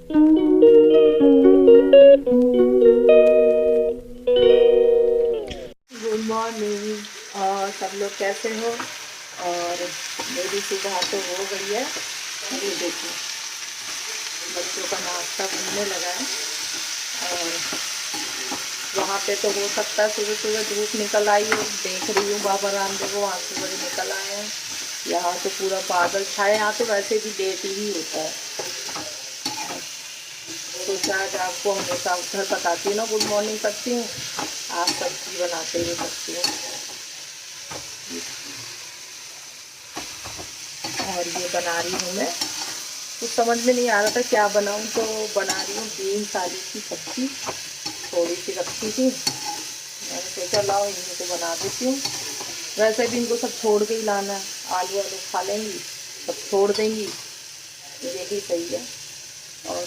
Good morning. और सब लोग कैसे हो? और मेरी सुबह तो हो गई है। ये देखो बच्चों का नाश्ता बनने लगा है। और वहाँ पे तो हो सकता है सुबह सुबह धूप निकल आई हो, देख रही हूँ बाबा रामदेव वहाँ से बड़े निकल आए हैं। यहाँ तो पूरा बादल छाए, यहाँ तो वैसे भी लेट ही होता है। तो शायद आपको हमेशा उधर बताती हूँ ना, गुड मॉर्निंग करती हूँ, आप सब्जी बनाते हुए करती हूँ। और ये बना रही हूँ मैं, कुछ समझ में नहीं आ रहा था क्या बनाऊँ, तो बना रही हूँ बीन्स आलू की सब्जी। थोड़ी सी रखी थी, मैंने सोचा लाओ इनको तो बना देती हूँ। वैसे भी इनको सब छोड़ के ही लाना है, आलू आलू खा लेंगी, सब छोड़ देंगी, यही सही है। और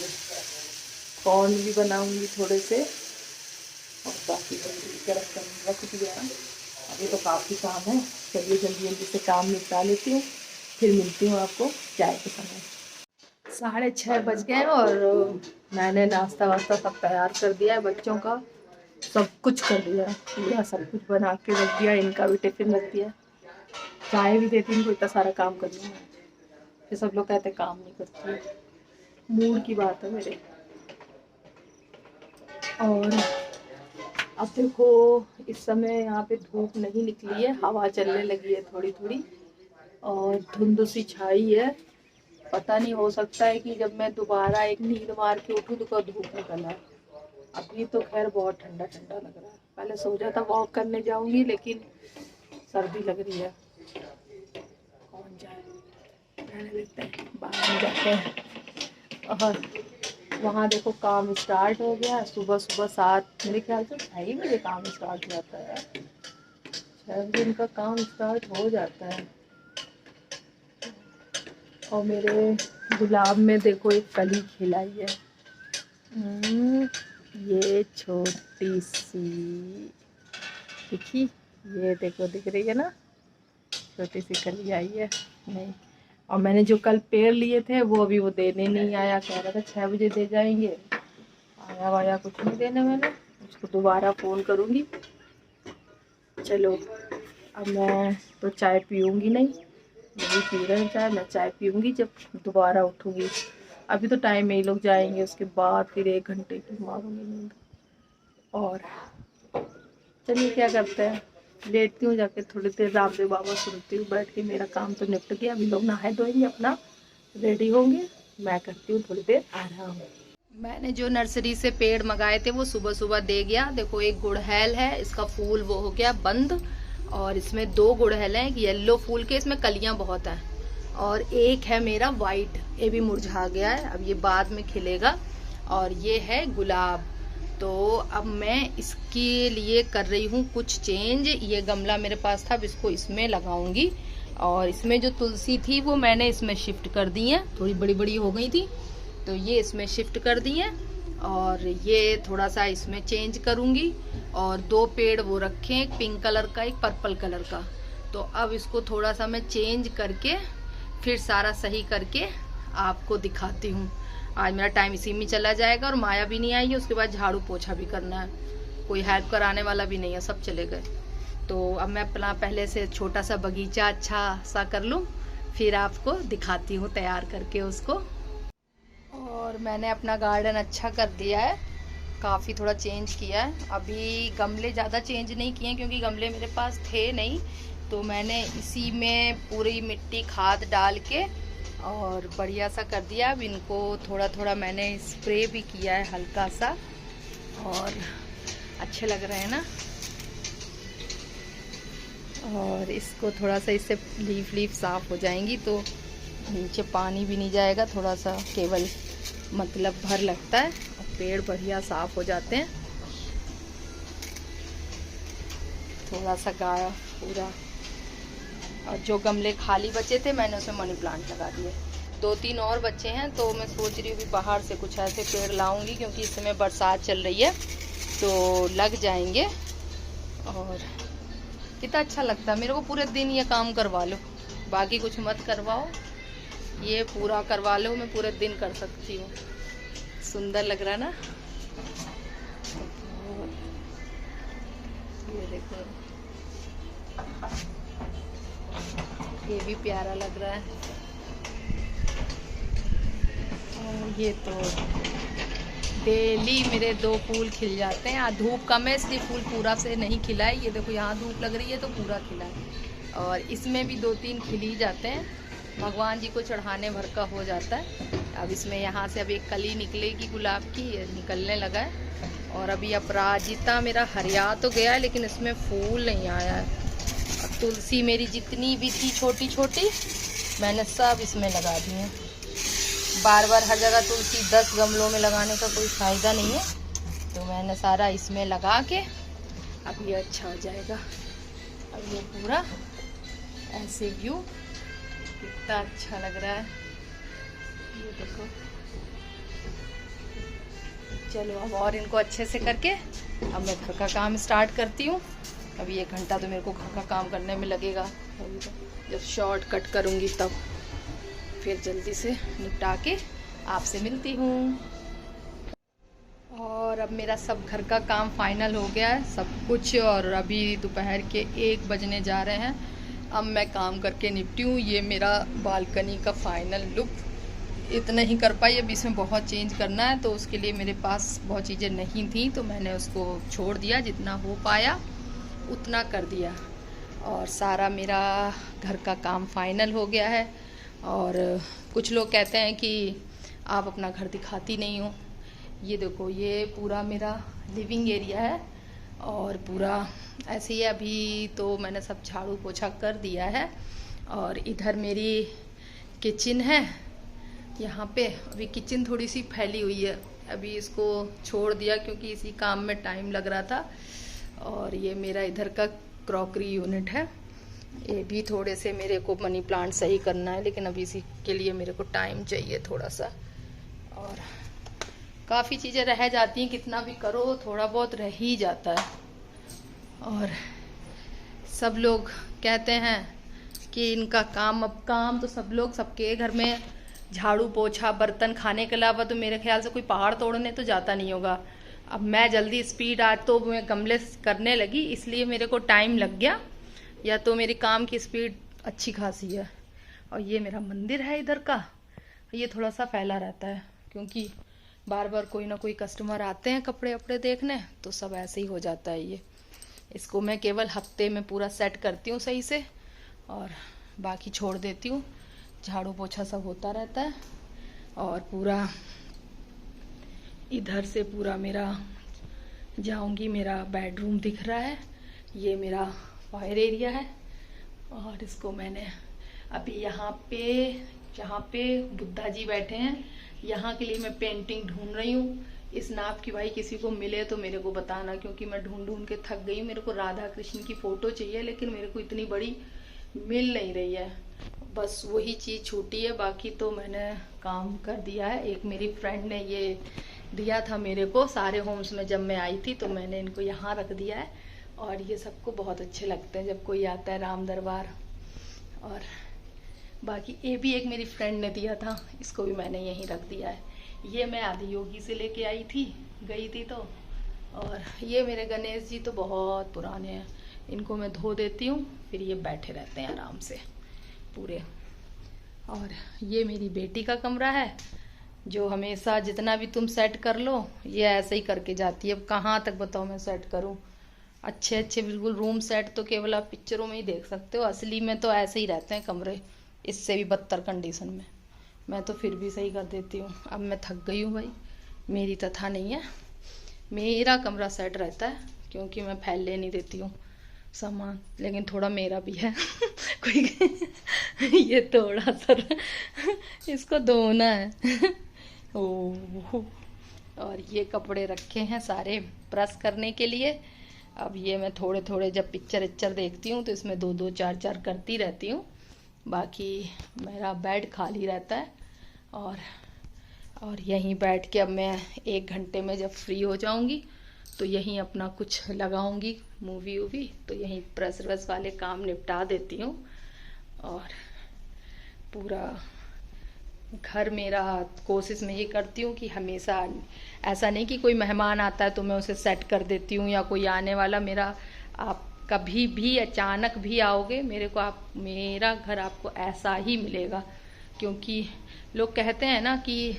कॉर्न भी बनाऊंगी थोड़े से, और बाकी जल्दी गरम रख दिया। अभी तो काफ़ी काम है, चलिए जल्दी जल्दी से काम निपटा लेती हूँ, फिर मिलती हूँ आपको चाय के समय। 6:30 बज गए और मैंने नाश्ता वास्ता सब तैयार कर दिया है, बच्चों का सब कुछ कर दिया है, पूरा सब कुछ बना के रख दिया। इनका भी टिफिन रख दिया, चाय भी देती इनको, इतना सारा काम कर लूँ मैं। फिर सब लोग कहते काम नहीं करती, मूड की बात है मेरे। और अब देखो इस समय यहाँ पे धूप नहीं निकली है, हवा चलने लगी है थोड़ी थोड़ी, और धुंध सी छाई है। पता नहीं, हो सकता है कि जब मैं दोबारा एक नींद मार के उठूँ तो धूप निकल आए। अभी तो खैर बहुत ठंडा ठंडा लग रहा है। पहले सोचा था वॉक करने जाऊंगी, लेकिन सर्दी लग रही है, कौन जाए, रहने देते हैं, बाहर जाते हैं। और वहाँ देखो काम स्टार्ट हो गया, सुबह सुबह 7, मेरे ख्याल से 6 बजे काम स्टार्ट हो जाता है। 6 बजे इनका काम स्टार्ट हो जाता है। और मेरे गुलाब में देखो एक कली खिलाई है, ये छोटी सी दिखी, ये देखो दिख रही है ना, छोटी सी कली आई है। नहीं, और मैंने जो कल पेड़ लिए थे वो अभी वो देने नहीं आया, कह रहा था 6 बजे दे जाएंगे, आया वाया कुछ नहीं देने। मैंने उसको दोबारा फ़ोन करूँगी। चलो अब मैं तो चाय पीऊँगी नहीं, यही पी रहे हैं चाय, मैं चाय पीऊँगी जब दोबारा उठूँगी। अभी तो टाइम में ही लोग जाएंगे, उसके बाद फिर 1 घंटे की मारूँगी नींद। और चलिए क्या करते हैं, लेटती हूँ जाके थोड़ी देर, रामदेव बाबा सुनती हूँ बैठ के। मेरा काम तो निपट गया, अभी लोग नहाए धोएंगे, अपना रेडी होंगे, मैं करती हूँ थोड़ी देर आराम। मैंने जो नर्सरी से पेड़ मंगाए थे वो सुबह सुबह दे गया। देखो एक गुड़हल है, इसका फूल वो हो गया बंद, और इसमें 2 गुड़हल हैं, एक येलो फूल के, इसमें कलियां बहुत हैं, और एक है मेरा वाइट, ये भी मुरझा गया है, अब ये बाद में खिलेगा। और ये है गुलाब। तो अब मैं इसके लिए कर रही हूँ कुछ चेंज। ये गमला मेरे पास था, अब इसको इसमें लगाऊंगी। और इसमें जो तुलसी थी वो मैंने इसमें शिफ्ट कर दी है, थोड़ी बड़ी बड़ी हो गई थी तो ये इसमें शिफ्ट कर दी है। और ये थोड़ा सा इसमें चेंज करूँगी। और 2 पेड़ वो रखे, एक पिंक कलर का एक पर्पल कलर का। तो अब इसको थोड़ा सा मैं चेंज करके फिर सारा सही करके आपको दिखाती हूँ। आज मेरा टाइम इसी में चला जाएगा, और माया भी नहीं आई है, उसके बाद झाड़ू पोछा भी करना है, कोई हेल्प कराने वाला भी नहीं है, सब चले गए। तो अब मैं अपना पहले से छोटा सा बगीचा अच्छा सा कर लूँ, फिर आपको दिखाती हूँ तैयार करके उसको। और मैंने अपना गार्डन अच्छा कर दिया है, काफ़ी थोड़ा चेंज किया है। अभी गमले ज़्यादा चेंज नहीं किए क्योंकि गमले मेरे पास थे नहीं, तो मैंने इसी में पूरी मिट्टी खाद डाल के और बढ़िया सा कर दिया। अब इनको थोड़ा थोड़ा मैंने स्प्रे भी किया है हल्का सा, और अच्छे लग रहे हैं ना। और इसको थोड़ा सा, इससे लीफ साफ़ हो जाएंगी तो नीचे पानी भी नहीं जाएगा, थोड़ा सा केवल मतलब भर लगता है, और पेड़ बढ़िया साफ़ हो जाते हैं। थोड़ा सा गाया पूरा। और जो गमले खाली बचे थे मैंने उसमें मनी प्लांट लगा दिए। 2-3 और बच्चे हैं, तो मैं सोच रही हूँ कि बाहर से कुछ ऐसे पेड़ लाऊंगी, क्योंकि इस समय बरसात चल रही है तो लग जाएंगे। और कितना अच्छा लगता है मेरे को, पूरे दिन ये काम करवा लो, बाकी कुछ मत करवाओ, ये पूरा करवा लो, मैं पूरे दिन कर सकती हूँ। सुंदर लग रहा ना। ये देखो, ये भी प्यारा लग रहा है। और ये तो डेली मेरे 2 फूल खिल जाते हैं। आज धूप कम है इसलिए फूल पूरा से नहीं खिला है। ये देखो यहाँ धूप लग रही है तो पूरा खिला है। और इसमें भी 2-3 खिल ही जाते हैं, भगवान जी को चढ़ाने भर का हो जाता है। अब इसमें यहाँ से अब एक कली निकलेगी गुलाब की, निकलने लगा है। और अभी अपराजिता मेरा हरिया तो गया है लेकिन इसमें फूल नहीं आया है। और तुलसी मेरी जितनी भी थी छोटी छोटी मैंने सब इसमें लगा दी है। बार बार हर जगह तुलसी 10 गमलों में लगाने का कोई फ़ायदा नहीं है, तो मैंने सारा इसमें लगा के अब ये अच्छा हो जाएगा। अब ये पूरा ऐसे व्यू कितना अच्छा लग रहा है, ये देखो। चलो अब और इनको अच्छे से करके अब मैं घर का काम स्टार्ट करती हूँ। अभी 1 घंटा तो मेरे को घर का काम करने में लगेगा। अभी तो जब शॉर्ट कट करूँगी तब फिर जल्दी से निपटा के आपसे मिलती हूँ। और अब मेरा सब घर का काम फाइनल हो गया है सब कुछ, और अभी दोपहर के 1 बजने जा रहे हैं। अब मैं काम करके निपटी हूँ। ये मेरा बालकनी का फाइनल लुक, इतना ही कर पाई। अब इसमें बहुत चेंज करना है तो उसके लिए मेरे पास बहुत चीज़ें नहीं थी, तो मैंने उसको छोड़ दिया, जितना हो पाया उतना कर दिया। और सारा मेरा घर का काम फाइनल हो गया है। और कुछ लोग कहते हैं कि आप अपना घर दिखाती नहीं हो। ये देखो, ये पूरा मेरा लिविंग एरिया है और पूरा ऐसे ही। अभी तो मैंने सब झाड़ू पोछा कर दिया है। और इधर मेरी किचन है यहाँ पे। अभी किचन थोड़ी सी फैली हुई है, अभी इसको छोड़ दिया क्योंकि इसी काम में टाइम लग रहा था। और ये मेरा इधर का क्रॉकरी यूनिट है, ये भी थोड़े से मेरे को मनी प्लांट सही करना है, लेकिन अभी इसी के लिए मेरे को टाइम चाहिए थोड़ा सा। और काफ़ी चीज़ें रह जाती हैं, कितना भी करो थोड़ा बहुत रह ही जाता है। और सब लोग कहते हैं कि इनका काम, अब काम तो सब लोग सबके घर में झाड़ू पोछा बर्तन खाने के अलावा तो मेरे ख्याल से कोई पहाड़ तोड़ने तो जाता नहीं होगा। अब मैं जल्दी स्पीड, आज तो मैं गमले करने लगी इसलिए मेरे को टाइम लग गया, या तो मेरी काम की स्पीड अच्छी खासी है। और ये मेरा मंदिर है इधर का, ये थोड़ा सा फैला रहता है क्योंकि बार बार कोई ना कोई कस्टमर आते हैं कपड़े वपड़े देखने, तो सब ऐसे ही हो जाता है। ये इसको मैं केवल हफ्ते में पूरा सेट करती हूँ सही से, और बाकी छोड़ देती हूँ। झाड़ू पोछा सब होता रहता है। और पूरा इधर से पूरा मेरा जाऊंगी, मेरा बेडरूम दिख रहा है, ये मेरा फायर एरिया है। और इसको मैंने अभी यहाँ पे बुद्धा जी बैठे हैं, यहाँ के लिए मैं पेंटिंग ढूंढ रही हूँ। इस नाप की भाई किसी को मिले तो मेरे को बताना, क्योंकि मैं ढूंढ ढूंढ के थक गई। मेरे को राधा कृष्ण की फ़ोटो चाहिए, लेकिन मेरे को इतनी बड़ी मिल नहीं रही है, बस वही चीज़ छूटी है। बाकी तो मैंने काम कर दिया है। एक मेरी फ्रेंड ने ये दिया था मेरे को सारे होम्स में, जब मैं आई थी तो मैंने इनको यहाँ रख दिया है। और ये सबको बहुत अच्छे लगते हैं जब कोई आता है राम दरबार। और बाकी ये भी एक मेरी फ्रेंड ने दिया था, इसको भी मैंने यहीं रख दिया है। ये मैं आदियोगी से लेके आई थी, गई थी तो। और ये मेरे गणेश जी तो बहुत पुराने हैं, इनको मैं धो देती हूँ, फिर ये बैठे रहते हैं आराम से पूरे। और ये मेरी बेटी का कमरा है, जो हमेशा जितना भी तुम सेट कर लो ये ऐसे ही करके जाती है। अब कहाँ तक बताओ मैं सेट करूँ। अच्छे अच्छे बिल्कुल रूम सेट तो केवल आप पिक्चरों में ही देख सकते हो, असली में तो ऐसे ही रहते हैं कमरे, इससे भी बदतर कंडीशन में। मैं तो फिर भी सही कर देती हूँ। अब मैं थक गई हूँ भाई, मेरी तथा नहीं है, मेरा कमरा सेट रहता है क्योंकि मैं फैलने नहीं देती हूँ सामान। लेकिन थोड़ा मेरा भी है कोई ये थोड़ा सा इसको धोना है ओह। और ये कपड़े रखे हैं सारे प्रेस करने के लिए। अब ये मैं थोड़े थोड़े जब पिक्चर देखती हूँ तो इसमें 2-2 4-4 करती रहती हूँ। बाकी मेरा बेड खाली रहता है। और यहीं बैठ के अब मैं 1 घंटे में जब फ्री हो जाऊँगी तो यहीं अपना कुछ लगाऊंगी मूवी वूवी, तो यहीं प्रेस व्रेस वाले काम निपटा देती हूँ। और पूरा घर मेरा कोशिश मैं ये करती हूँ कि हमेशा ऐसा नहीं कि कोई मेहमान आता है तो मैं उसे सेट कर देती हूँ, या कोई आने वाला मेरा, आप कभी भी अचानक भी आओगे मेरे को, आप मेरा घर आपको ऐसा ही मिलेगा। क्योंकि लोग कहते हैं ना कि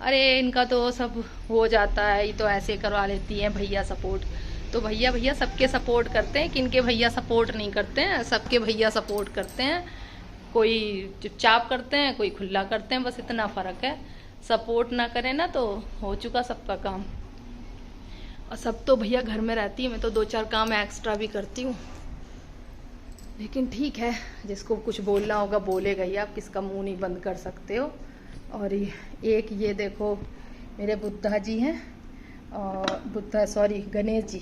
अरे इनका तो सब हो जाता है, ये तो ऐसे करवा लेती हैं भैया सपोर्ट। तो भैया भैया सबके सपोर्ट करते हैं, किनके भैया सपोर्ट नहीं करते हैं? सबके भैया सपोर्ट करते हैं। कोई चुपचाप करते हैं, कोई खुला करते हैं, बस इतना फ़र्क है। सपोर्ट ना करें ना तो हो चुका सबका काम। और सब तो भैया घर में रहती है, मैं तो 2-4 काम एक्स्ट्रा भी करती हूँ। लेकिन ठीक है, जिसको कुछ बोलना होगा बोलेगा ही, आप किसका मुंह नहीं बंद कर सकते हो। और एक ये देखो मेरे बुद्धा जी हैं, और बुद्धा सॉरी गणेश जी,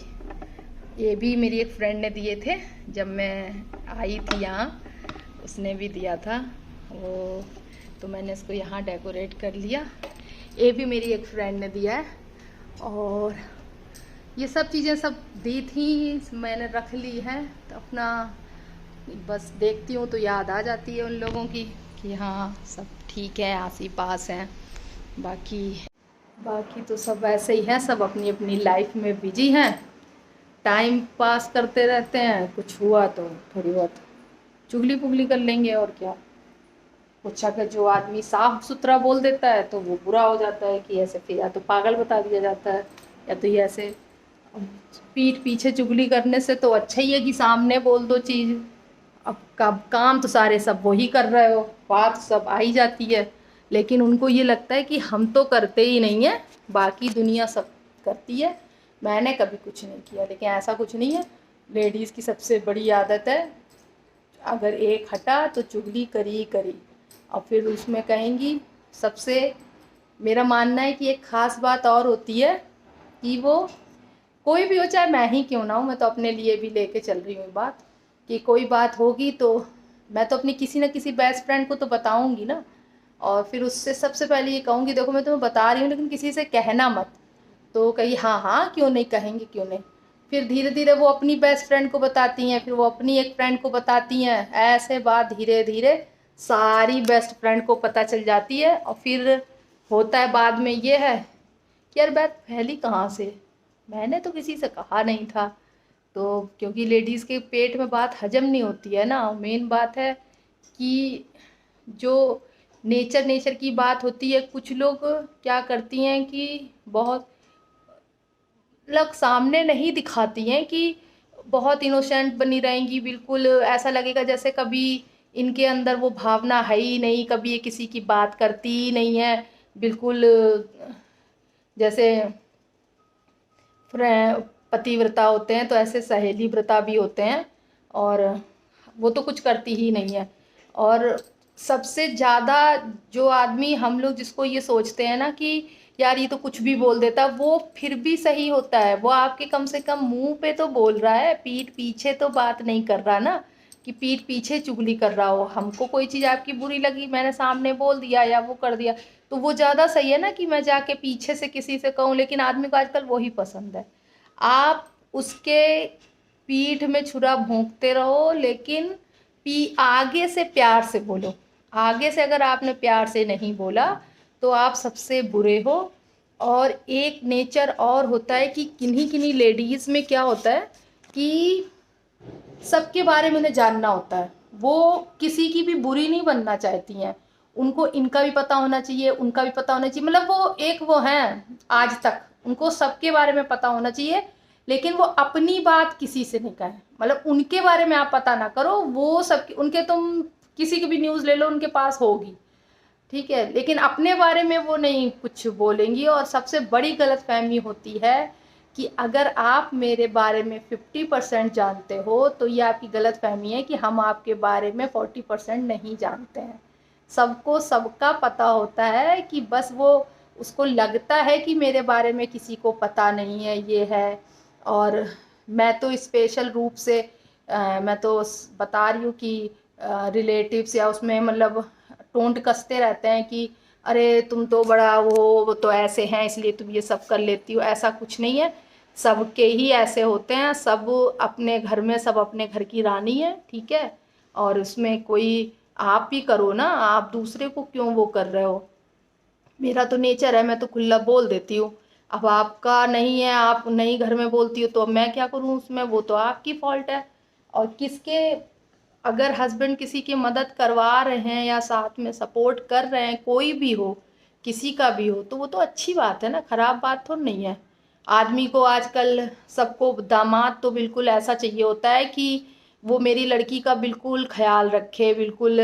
ये भी मेरी एक फ्रेंड ने दिए थे जब मैं आई थी यहाँ, उसने भी दिया था वो, तो मैंने इसको यहाँ डेकोरेट कर लिया। ये भी मेरी एक फ्रेंड ने दिया है, और ये सब चीज़ें सब दी थी, मैंने रख ली है। तो अपना बस देखती हूँ तो याद आ जाती है उन लोगों की कि हाँ सब ठीक है, आस ही पास हैं। बाकी तो सब ऐसे ही हैं, सब अपनी अपनी लाइफ में बिजी हैं, टाइम पास करते रहते हैं। कुछ हुआ तो थोड़ी बहुत चुगली पुगली कर लेंगे, और क्या। कुछ अगर जो आदमी साफ सुथरा बोल देता है तो वो बुरा हो जाता है कि ऐसे, फिर या तो पागल बता दिया जाता है, या तो ये ऐसे पीठ पीछे चुगली करने से तो अच्छा ही है कि सामने बोल दो चीज़। अब काम तो सारे सब वही कर रहे हो, बात सब आ ही जाती है, लेकिन उनको ये लगता है कि हम तो करते ही नहीं है, बाकी दुनिया सब करती है, मैंने कभी कुछ नहीं किया। लेकिन ऐसा कुछ नहीं है। लेडीज़ की सबसे बड़ी आदत है, अगर एक हटा तो चुगली करी करी, और फिर उसमें कहेंगी सबसे। मेरा मानना है कि एक ख़ास बात और होती है कि वो कोई भी हो, चाहे मैं ही क्यों ना हूँ, मैं तो अपने लिए भी लेके चल रही हूँ बात, कि कोई बात होगी तो मैं तो अपनी किसी न किसी बेस्ट फ्रेंड को तो बताऊंगी ना, और फिर उससे सबसे पहले ये कहूँगी देखो मैं तुम्हें बता रही हूँ लेकिन किसी से कहना मत। तो कही हाँ हाँ क्यों नहीं, कहेंगे क्यों नहीं। फिर धीरे धीरे वो अपनी बेस्ट फ्रेंड को बताती हैं, फिर वो अपनी एक फ्रेंड को बताती हैं, ऐसे बात धीरे धीरे सारी बेस्ट फ्रेंड को पता चल जाती है। और फिर होता है बाद में ये है कि यार बात फैली कहाँ से, मैंने तो किसी से कहा नहीं था। तो क्योंकि लेडीज़ के पेट में बात हजम नहीं होती है ना, मेन बात है कि जो नेचर की बात होती है, कुछ लोग क्या करती हैं कि बहुत लग सामने नहीं दिखाती हैं कि बहुत इनोसेंट बनी रहेंगी, बिल्कुल ऐसा लगेगा जैसे कभी इनके अंदर वो भावना है ही नहीं, कभी ये किसी की बात करती ही नहीं है, बिल्कुल जैसे पतिव्रता होते हैं तो ऐसे सहेली व्रता भी होते हैं, और वो तो कुछ करती ही नहीं है। और सबसे ज़्यादा जो आदमी हम लोग जिसको ये सोचते हैं ना कि यार ये तो कुछ भी बोल देता, वो फिर भी सही होता है। वो आपके कम से कम मुंह पे तो बोल रहा है, पीठ पीछे तो बात नहीं कर रहा ना, कि पीठ पीछे चुगली कर रहा हो। हमको कोई चीज़ आपकी बुरी लगी, मैंने सामने बोल दिया या वो कर दिया, तो वो ज़्यादा सही है ना कि मैं जाके पीछे से किसी से कहूँ। लेकिन आदमी को आजकल वही पसंद है, आप उसके पीठ में छुरा भोंकते रहो, लेकिन आगे से प्यार से बोलो। आगे से अगर आपने प्यार से नहीं बोला तो आप सबसे बुरे हो। और एक नेचर और होता है कि किन्हीं किन्हीं लेडीज़ में क्या होता है कि सबके बारे में उन्हें जानना होता है, वो किसी की भी बुरी नहीं बनना चाहती हैं, उनको इनका भी पता होना चाहिए, उनका भी पता होना चाहिए, मतलब वो एक वो हैं, आज तक उनको सबके बारे में पता होना चाहिए। लेकिन वो अपनी बात किसी से नहीं कहें, मतलब उनके बारे में आप पता ना करो, वो सब उनके, तुम किसी की भी न्यूज़ ले लो उनके पास होगी, ठीक है, लेकिन अपने बारे में वो नहीं कुछ बोलेंगी। और सबसे बड़ी गलतफहमी होती है कि अगर आप मेरे बारे में 50% जानते हो तो ये आपकी गलतफहमी है कि हम आपके बारे में 40% नहीं जानते हैं। सबको सबका पता होता है, कि बस वो उसको लगता है कि मेरे बारे में किसी को पता नहीं है, ये है। और मैं तो स्पेशल रूप से मैं तो बता रही हूँ कि रिलेटिव्स या उसमें मतलब टोंट कसते रहते हैं कि अरे तुम तो बड़ा वो तो ऐसे हैं इसलिए तुम ये सब कर लेती हो। ऐसा कुछ नहीं है, सबके ही ऐसे होते हैं, सब अपने घर में सब अपने घर की रानी है, ठीक है। और उसमें कोई आप भी करो ना, आप दूसरे को क्यों वो कर रहे हो। मेरा तो नेचर है, मैं तो खुला बोल देती हूँ। अब आपका नहीं है, आप नहीं घर में बोलती हो, तो अब मैं क्या करूँ उसमें, वो तो आपकी फॉल्ट है। और किसके, अगर हस्बैंड किसी की मदद करवा रहे हैं या साथ में सपोर्ट कर रहे हैं, कोई भी हो, किसी का भी हो, तो वो तो अच्छी बात है ना, खराब बात तो नहीं है। आदमी को आजकल सबको दामाद तो बिल्कुल ऐसा चाहिए होता है कि वो मेरी लड़की का बिल्कुल ख्याल रखे, बिल्कुल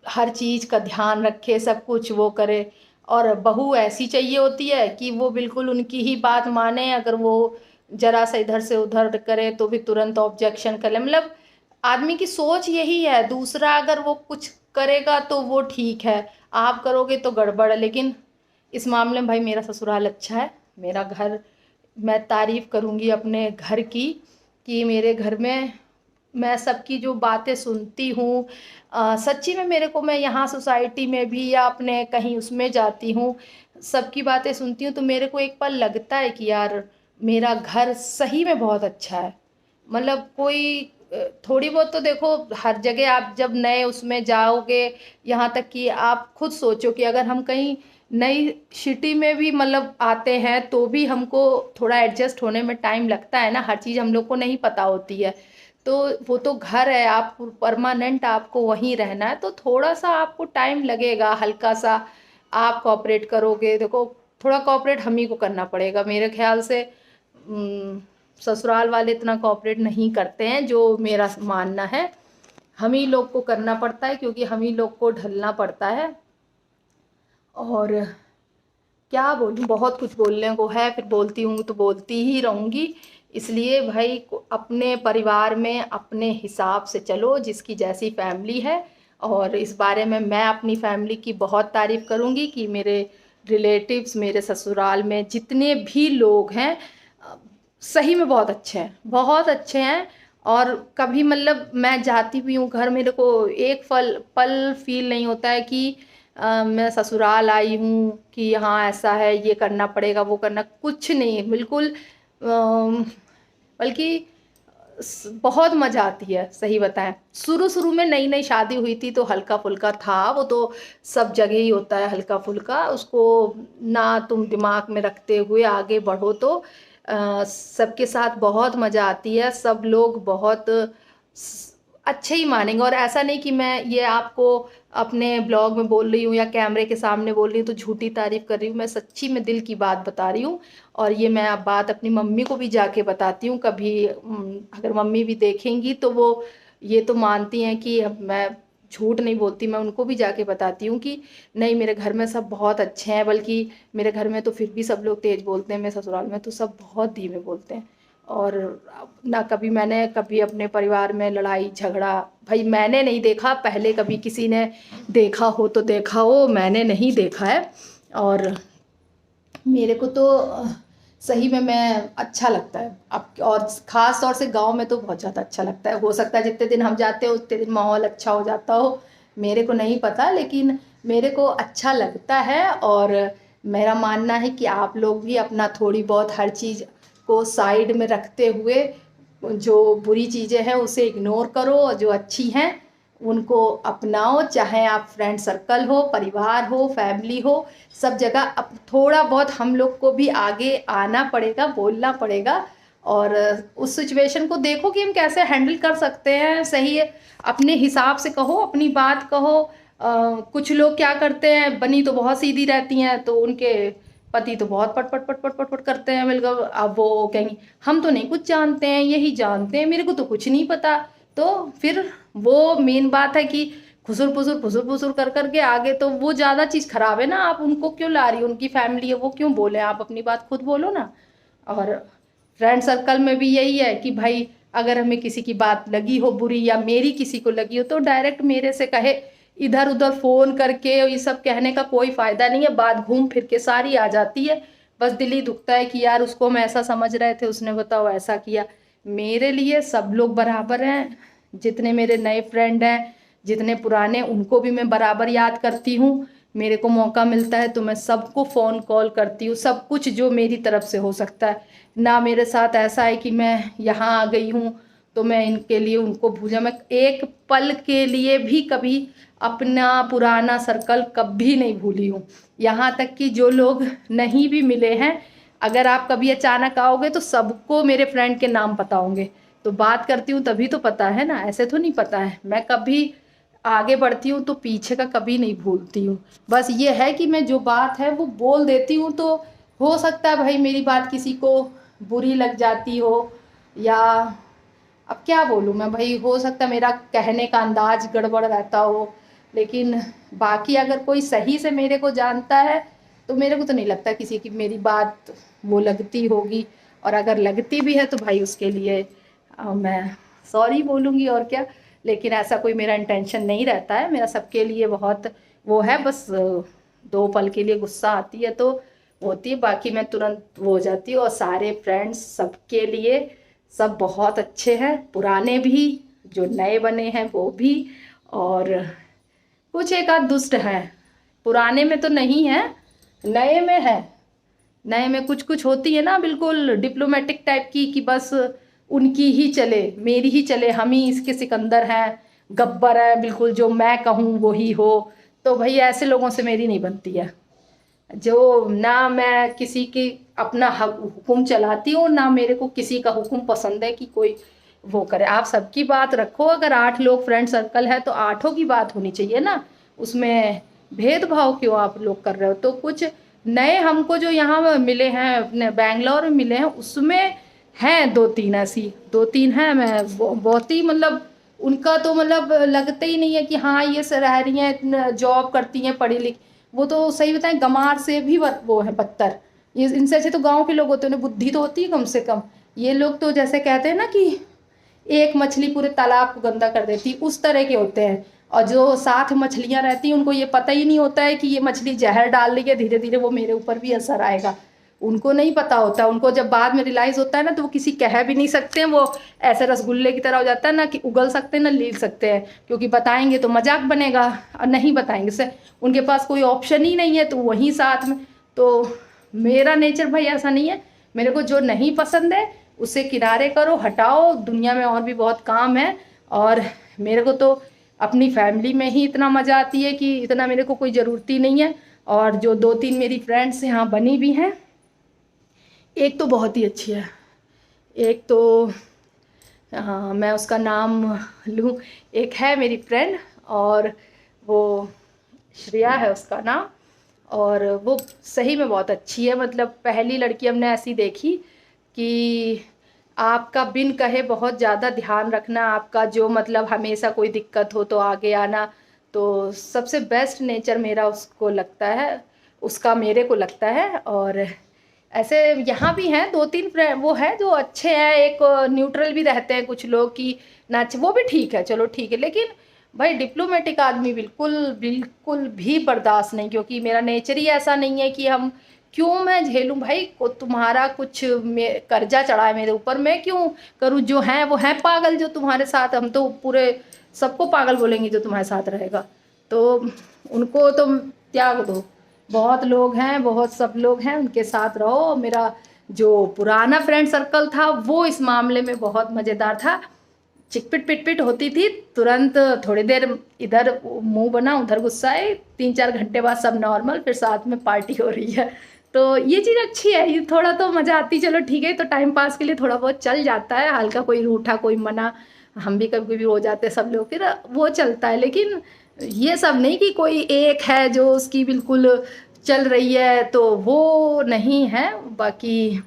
हर चीज़ का ध्यान रखे, सब कुछ वो करे। और बहू ऐसी चाहिए होती है कि वो बिल्कुल उनकी ही बात माने, अगर वो जरा सा इधर से उधर करे तो भी तुरंत ऑब्जेक्शन करे। मतलब आदमी की सोच यही है, दूसरा अगर वो कुछ करेगा तो वो ठीक है, आप करोगे तो गड़बड़ है। लेकिन इस मामले में भाई मेरा ससुराल अच्छा है, मेरा घर, मैं तारीफ करूँगी अपने घर की, कि मेरे घर में मैं सबकी जो बातें सुनती हूँ, सच्ची में मेरे को, मैं यहाँ सोसाइटी में भी या अपने कहीं उसमें जाती हूँ, सबकी बातें सुनती हूँ, तो मेरे को एक पल लगता है कि यार मेरा घर सही में बहुत अच्छा है। मतलब कोई थोड़ी बहुत तो देखो, हर जगह आप जब नए उसमें जाओगे, यहाँ तक कि आप खुद सोचो कि अगर हम कहीं नई सिटी में भी मतलब आते हैं तो भी हमको थोड़ा एडजस्ट होने में टाइम लगता है ना, हर चीज़ हम लोग को नहीं पता होती है। तो वो तो घर है, आप परमानेंट आपको वहीं रहना है, तो थोड़ा सा आपको टाइम लगेगा, हल्का सा आप कोऑपरेट करोगे। देखो थोड़ा कोऑपरेट हम ही को करना पड़ेगा मेरे ख्याल से। ससुराल वाले इतना कोऑपरेट नहीं करते हैं, जो मेरा मानना है। हम ही लोग को करना पड़ता है, क्योंकि हम ही लोग को ढलना पड़ता है। और क्या बोलूँ, बहुत कुछ बोलने को है, फिर बोलती हूँ तो बोलती ही रहूँगी। इसलिए भाई अपने परिवार में अपने हिसाब से चलो, जिसकी जैसी फैमिली है। और इस बारे में मैं अपनी फैमिली की बहुत तारीफ़ करूँगी कि मेरे रिलेटिव्स, मेरे ससुराल में जितने भी लोग हैं, सही में बहुत अच्छे हैं, बहुत अच्छे हैं। और कभी मतलब मैं जाती भी हूँ घर, मेरे को एक पल फील नहीं होता है कि मैं ससुराल आई हूँ कि यहाँ ऐसा है, ये करना पड़ेगा, वो करना, कुछ नहीं है बिल्कुल। बल्कि बहुत मज़ा आती है, सही बताएं। शुरू शुरू में नई नई शादी हुई थी तो हल्का फुल्का था, वो तो सब जगह ही होता है हल्का फुल्का, उसको ना तुम दिमाग में रखते हुए आगे बढ़ो तो सबके साथ बहुत मज़ा आती है। सब लोग बहुत अच्छे ही मानेंगे। और ऐसा नहीं कि मैं ये आपको अपने ब्लॉग में बोल रही हूँ या कैमरे के सामने बोल रही हूँ तो झूठी तारीफ कर रही हूँ, मैं सच्ची में दिल की बात बता रही हूँ। और ये मैं अब बात अपनी मम्मी को भी जाके बताती हूँ कभी, अगर मम्मी भी देखेंगी तो वो ये तो मानती हैं कि अब मैं झूठ नहीं बोलती, मैं उनको भी जाके बताती हूँ कि नहीं मेरे घर में सब बहुत अच्छे हैं। बल्कि मेरे घर में तो फिर भी सब लोग तेज बोलते हैं, मेरे ससुराल में तो सब बहुत धीमे बोलते हैं। और ना कभी मैंने कभी अपने परिवार में लड़ाई झगड़ा, भाई मैंने नहीं देखा, पहले कभी किसी ने देखा हो तो देखा हो, मैंने नहीं देखा है। और मेरे को तो सही में मैं अच्छा लगता है अब, और ख़ास तौर से गांव में तो बहुत ज़्यादा अच्छा लगता है। हो सकता है जितने दिन हम जाते हो उतने दिन माहौल अच्छा हो जाता हो, मेरे को नहीं पता, लेकिन मेरे को अच्छा लगता है। और मेरा मानना है कि आप लोग भी अपना थोड़ी बहुत हर चीज़ को साइड में रखते हुए, जो बुरी चीज़ें हैं उसे इग्नोर करो, और जो अच्छी हैं उनको अपनाओ। चाहे आप फ्रेंड सर्कल हो, परिवार हो, फैमिली हो, सब जगह अब थोड़ा बहुत हम लोग को भी आगे आना पड़ेगा, बोलना पड़ेगा। और उस सिचुएशन को देखो कि हम कैसे हैंडल कर सकते हैं। सही है, अपने हिसाब से कहो, अपनी बात कहो। कुछ लोग क्या करते हैं, बनी तो बहुत सीधी रहती हैं तो उनके पति तो बहुत पट पट पट पट पट पट करते हैं मिलकर। अब वो कहेंगी हम तो नहीं कुछ जानते हैं, यही जानते हैं, मेरे को तो कुछ नहीं पता। तो फिर वो मेन बात है कि फुसुर फुसुर कर करके आगे तो वो ज़्यादा चीज़ खराब है ना। आप उनको क्यों ला रही हो, उनकी फैमिली है वो क्यों बोले, आप अपनी बात खुद बोलो ना। और फ्रेंड सर्कल में भी यही है कि भाई अगर हमें किसी की बात लगी हो बुरी, या मेरी किसी को लगी हो, तो डायरेक्ट मेरे से कहे। इधर उधर फ़ोन करके ये सब कहने का कोई फ़ायदा नहीं है, बात घूम फिर के सारी आ जाती है। बस दिल ही दुखता है कि यार उसको हम ऐसा समझ रहे थे, उसने बताओ ऐसा किया। मेरे लिए सब लोग बराबर हैं, जितने मेरे नए फ्रेंड हैं, जितने पुराने, उनको भी मैं बराबर याद करती हूँ। मेरे को मौका मिलता है तो मैं सबको फ़ोन कॉल करती हूँ, सब कुछ जो मेरी तरफ से हो सकता है। ना मेरे साथ ऐसा है कि मैं यहाँ आ गई हूँ तो मैं इनके लिए उनको भूला, मैं एक पल के लिए भी कभी अपना पुराना सर्कल कभी नहीं भूली हूँ। यहाँ तक कि जो लोग नहीं भी मिले हैं, अगर आप कभी अचानक आओगे तो सबको मेरे फ्रेंड के नाम पता होंगे। तो बात करती हूँ तभी तो पता है ना, ऐसे तो नहीं पता है। मैं कभी आगे बढ़ती हूँ तो पीछे का कभी नहीं भूलती हूँ। बस ये है कि मैं जो बात है वो बोल देती हूँ, तो हो सकता है भाई मेरी बात किसी को बुरी लग जाती हो, या अब क्या बोलूँ मैं भाई, हो सकता है मेरा कहने का अंदाज गड़बड़ रहता हो, लेकिन बाकी अगर कोई सही से मेरे को जानता है तो मेरे को तो नहीं लगता किसी की मेरी बात वो लगती होगी। और अगर लगती भी है तो भाई उसके लिए मैं सॉरी बोलूँगी और क्या। लेकिन ऐसा कोई मेरा इंटेंशन नहीं रहता है, मेरा सबके लिए बहुत वो है, बस 2 पल के लिए गुस्सा आती है तो होती है, बाकी मैं तुरंत वो हो जाती हूँ। और सारे फ्रेंड्स सबके लिए सब बहुत अच्छे हैं, पुराने भी, जो नए बने हैं वो भी, और कुछ एक आध दुष्ट हैं। पुराने में तो नहीं है, नए में है। नए में कुछ कुछ होती है ना बिल्कुल डिप्लोमेटिक टाइप की, कि बस उनकी ही चले, मेरी ही चले, हम ही इसके सिकंदर हैं, गब्बर है बिल्कुल, जो मैं कहूँ वो ही हो। तो भाई ऐसे लोगों से मेरी नहीं बनती है। जो ना मैं किसी की अपना हुक्म चलाती हूँ, ना मेरे को किसी का हुक्म पसंद है कि कोई वो करे। आप सबकी बात रखो, अगर 8 लोग फ्रेंड सर्कल है तो 8 की बात होनी चाहिए ना, उसमें भेदभाव क्यों आप लोग कर रहे हो। तो कुछ नए हमको जो यहाँ मिले हैं, अपने बैंगलोर में मिले हैं, उसमें हैं 2-3 ऐसी, 2-3 हैं। मैं बहुत ही मतलब उनका तो मतलब लगता ही नहीं है कि हाँ ये से रह रही हैं, जॉब करती हैं, पढ़ी लिखी। वो तो सही बताएं गंवार से भी वो है बदतर। ये इनसे अच्छे तो गांव के लोग होते हैं, उन्हें बुद्धि तो होती है कम से कम। ये लोग तो जैसे कहते हैं ना कि एक मछली पूरे तालाब को गंदा कर देती, उस तरह के होते हैं। और जो साथ मछलियां रहती हैं उनको ये पता ही नहीं होता है कि ये मछली जहर डाल रही है, धीरे धीरे वो मेरे ऊपर भी असर आएगा। उनको नहीं पता होता, उनको जब बाद में रियलाइज होता है ना तो वो किसी कह भी नहीं सकते हैं। वो ऐसे रसगुल्ले की तरह हो जाता है ना, कि उगल सकते हैं ना लील सकते हैं, क्योंकि बताएंगे तो मजाक बनेगा, और नहीं बताएंगे से उनके पास कोई ऑप्शन ही नहीं है, तो वहीं साथ में। तो मेरा नेचर भाई ऐसा नहीं है। मेरे को जो नहीं पसंद है उसे किनारे करो, हटाओ, दुनिया में और भी बहुत काम है। और मेरे को तो अपनी फैमिली में ही इतना मज़ा आती है कि इतना मेरे को कोई ज़रूरत ही नहीं है। और जो 2-3 मेरी फ्रेंड्स यहाँ बनी भी हैं, एक तो बहुत ही अच्छी है, एक तो हाँ मैं उसका नाम लूँ, एक है मेरी फ्रेंड, और वो श्रेया है उसका नाम। और वो सही में बहुत अच्छी है, मतलब पहली लड़की हमने ऐसी देखी कि आपका बिन कहे बहुत ज़्यादा ध्यान रखना, आपका जो मतलब हमेशा कोई दिक्कत हो तो आगे आना। तो सबसे बेस्ट नेचर मेरा उसको लगता है, उसका मेरे को लगता है। और ऐसे यहाँ भी हैं 2-3 वो है जो अच्छे हैं, एक न्यूट्रल भी रहते हैं कुछ लोग की ना, वो भी ठीक है, चलो ठीक है। लेकिन भाई डिप्लोमेटिक आदमी बिल्कुल बिल्कुल भी बर्दाश्त नहीं, क्योंकि मेरा नेचर ही ऐसा नहीं है कि हम क्यों मैं झेलूं भाई को, तुम्हारा कुछ कर्जा चढ़ा है मेरे ऊपर, मैं क्यों करूं। जो है वो है पागल जो तुम्हारे साथ, हम तो पूरे सबको पागल बोलेंगे जो तुम्हारे साथ रहेगा, तो उनको तो त्याग दो। बहुत लोग हैं, बहुत सब लोग हैं, उनके साथ रहो। मेरा जो पुराना फ्रेंड सर्कल था वो इस मामले में बहुत मज़ेदार था। चिकपिट पिटपिट होती थी तुरंत, थोड़ी देर इधर मुंह बना उधर गुस्सा है, 3-4 घंटे बाद सब नॉर्मल, फिर साथ में पार्टी हो रही है। तो ये चीज़ अच्छी है, ये थोड़ा तो मज़ा आती, चलो ठीक है, तो टाइम पास के लिए थोड़ा बहुत चल जाता है, हल्का कोई रूठा कोई मना, हम भी कभी कभी हो जाते हैं सब लोग, फिर वो चलता है। लेकिन ये सब नहीं कि कोई एक है जो उसकी बिल्कुल चल रही है, तो वो नहीं है। बाकी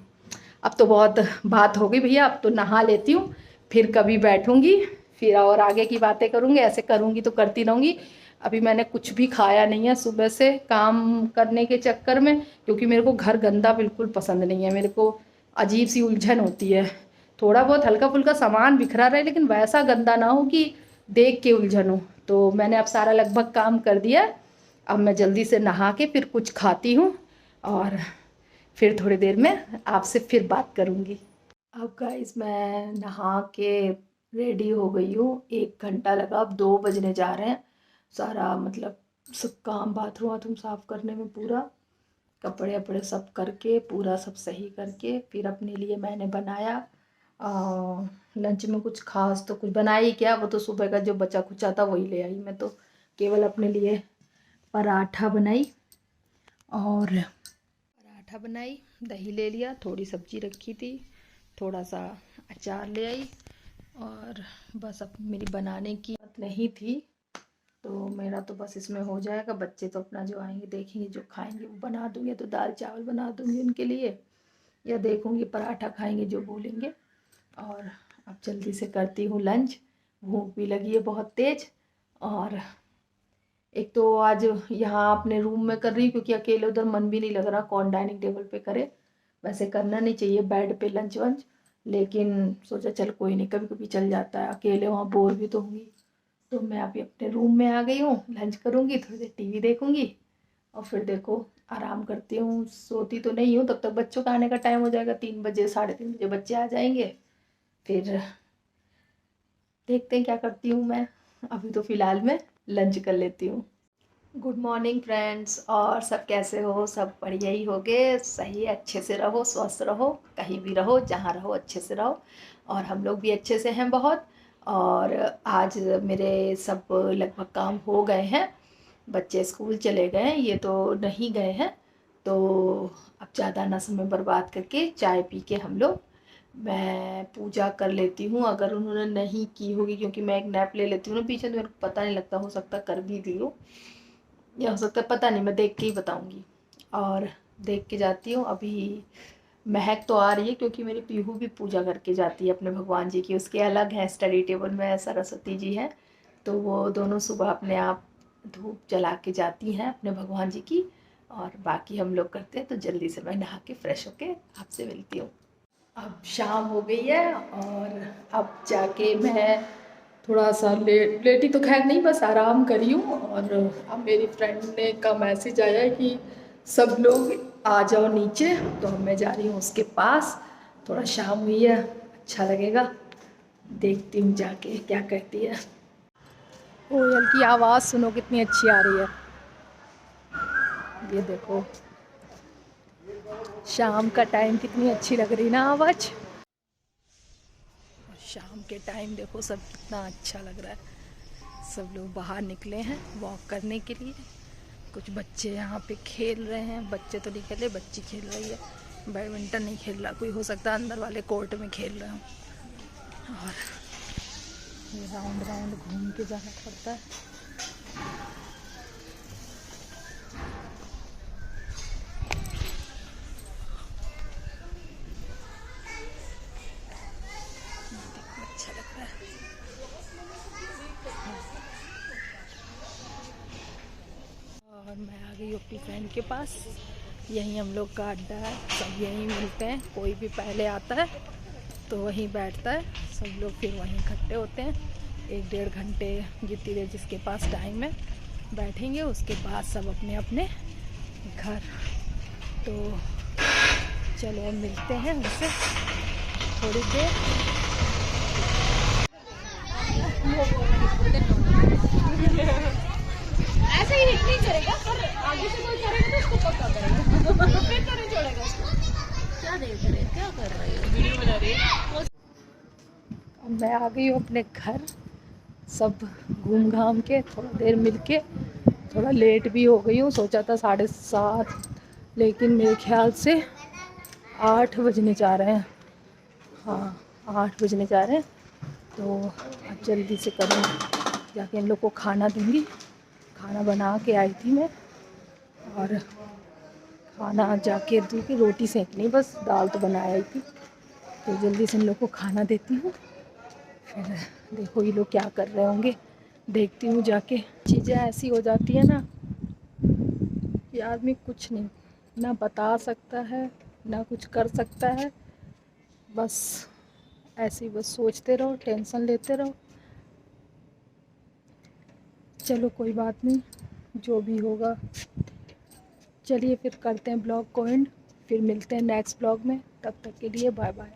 अब तो बहुत बात हो गई भैया, अब तो नहा लेती हूँ, फिर कभी बैठूंगी, फिर और आगे की बातें करूँगी। ऐसे करूँगी तो करती रहूँगी। अभी मैंने कुछ भी खाया नहीं है सुबह से काम करने के चक्कर में, क्योंकि मेरे को घर गंदा बिल्कुल पसंद नहीं है। मेरे को अजीब सी उलझन होती है, थोड़ा बहुत हल्का फुल्का सामान बिखरा रहा है लेकिन वैसा गंदा ना हो कि देख के उलझन हो। तो मैंने अब सारा लगभग काम कर दिया, अब मैं जल्दी से नहा के फिर कुछ खाती हूँ, और फिर थोड़ी देर में आपसे फिर बात करूँगी। अब गाइस मैं नहा के रेडी हो गई हूँ, 1 घंटा लगा, अब 2 बजने जा रहे हैं। सारा मतलब सब काम बाथरूम वाथरूम साफ़ करने में, पूरा कपड़े वपड़े सब करके, पूरा सब सही करके, फिर अपने लिए मैंने बनाया लंच में कुछ खास तो कुछ बनाई क्या, वो तो सुबह का जो बचा खुचा था वही ले आई। मैं तो केवल अपने लिए पराठा बनाई और दही ले लिया, थोड़ी सब्जी रखी थी, थोड़ा सा अचार ले आई और बस अब मेरी बनाने की बात नहीं थी तो मेरा तो बस इसमें हो जाएगा। बच्चे तो अपना जो आएंगे देखेंगे, जो खाएंगे वो बना दूँगी, तो दाल चावल बना दूँगी उनके लिए, या देखूँगी पराठा खाएंगे जो बोलेंगे। और अब जल्दी से करती हूँ लंच, भूख भी लगी है बहुत तेज़। और एक तो आज यहाँ अपने रूम में कर रही हूँ क्योंकि अकेले उधर मन भी नहीं लग रहा, कौन डाइनिंग टेबल पे करे। वैसे करना नहीं चाहिए बेड पे लंच वंच, लेकिन सोचा चल कोई नहीं, कभी कभी चल जाता है, अकेले वहाँ बोर भी तो होंगी। तो मैं अभी अपने रूम में आ गई हूँ, लंच करूँगी, थोड़ी देर टीवी देखूँगी और फिर देखो आराम करती हूँ। सोती तो नहीं हूँ, तब तक बच्चों का आने का टाइम हो जाएगा, 3 बजे 3:30 बजे बच्चे आ जाएंगे। फिर देखते हैं क्या करती हूँ मैं। अभी तो फ़िलहाल मैं लंच कर लेती हूँ। गुड मॉर्निंग फ्रेंड्स, और सब कैसे हो? सब बढ़िया ही होगे, सही, अच्छे से रहो, स्वस्थ रहो, कहीं भी रहो, जहाँ रहो अच्छे से रहो। और हम लोग भी अच्छे से हैं बहुत। और आज मेरे सब लगभग काम हो गए हैं, बच्चे स्कूल चले गए हैं, ये तो नहीं गए हैं। तो अब ज़्यादा ना समय बर्बाद करके चाय पी के हम लोग, मैं पूजा कर लेती हूँ अगर उन्होंने नहीं की होगी, क्योंकि मैं एक नैप ले लेती हूँ ना पीछे, तो मेरे को पता नहीं लगता, हो सकता कर भी दी हो या हो सकता है पता नहीं, मैं देख के ही बताऊंगी। और देख के जाती हूँ। अभी महक तो आ रही है क्योंकि मेरी पीहू भी पूजा करके जाती है अपने भगवान जी की, उसके अलग है, स्टडी टेबल में सरस्वती जी हैं, तो वो दोनों सुबह अपने आप धूप जला के जाती हैं अपने भगवान जी की। और बाकी हम लोग करते हैं, तो जल्दी से मैं नहा के फ्रेश होके आपसे मिलती हूँ। अब शाम हो गई है और अब जाके मैं थोड़ा सा लेटी तो खैर नहीं, बस आराम करी हूँ। और अब मेरी फ्रेंड ने का मैसेज आया है कि सब लोग आ जाओ नीचे, तो मैं जा रही हूँ उसके पास। थोड़ा शाम हुई है, अच्छा लगेगा, देखती हूँ जाके क्या कहती है। कोयल की आवाज़ सुनो कितनी अच्छी आ रही है, ये देखो शाम का टाइम कितनी अच्छी लग रही ना आवाज़। शाम के टाइम देखो सब कितना अच्छा लग रहा है, सब लोग बाहर निकले हैं वॉक करने के लिए। कुछ बच्चे यहाँ पे खेल रहे हैं, बच्चे तो नहीं खेल रहे, बच्ची खेल रही है, बैडमिंटन नहीं खेल रहा कोई, हो सकता है अंदर वाले कोर्ट में खेल रहे हों। और ये राउंड राउंड घूम के जाना पड़ता है। अच्छा लग रहा है। और मैं आ गई अपनी फ्रेंड के पास, यहीं हम लोग का अड्डा है, सब यहीं मिलते हैं, कोई भी पहले आता है तो वहीं बैठता है, सब लोग फिर वहीं इकट्ठे होते हैं। 1-1.5 घंटे जितनी देर जिसके पास टाइम है बैठेंगे, उसके बाद सब अपने अपने घर। तो चलो मिलते हैं उनसे थोड़ी देर। ऐसे ही नहीं करेगा, पर आगे से कोई करेगा तो उसको पक्का करेगा, फिर तो नहीं छोड़ेगा उसको। क्या देख रहे, क्या कर रही है, वीडियो बना रही है। मैं आ गई हूँ अपने घर, सब घूम घाम के थोड़ा देर मिलके, थोड़ा लेट भी हो गई हूँ, सोचा था 7:30, लेकिन मेरे ख्याल से 8 बजने जा रहे हैं। हाँ 8 बजने जा रहे हैं, तो अब जल्दी से करूँगी, जाके इन लोग को खाना दूँगी। खाना बना के आई थी मैं, और खाना जाके दूँगी, रोटी सेकनी, बस दाल तो बनाया ही थी, तो जल्दी से इन लोग को खाना देती हूँ। फिर देखो ये लोग क्या कर रहे होंगे, देखती हूँ जाके। चीज़ें ऐसी हो जाती है ना कि आदमी कुछ नहीं ना बता सकता है ना कुछ कर सकता है, बस ऐसे ही बस सोचते रहो, टेंशन लेते रहो। चलो कोई बात नहीं, जो भी होगा। चलिए फिर करते हैं ब्लॉग को एंड, फिर मिलते हैं नेक्स्ट ब्लॉग में, तब तक के लिए बाय बाय।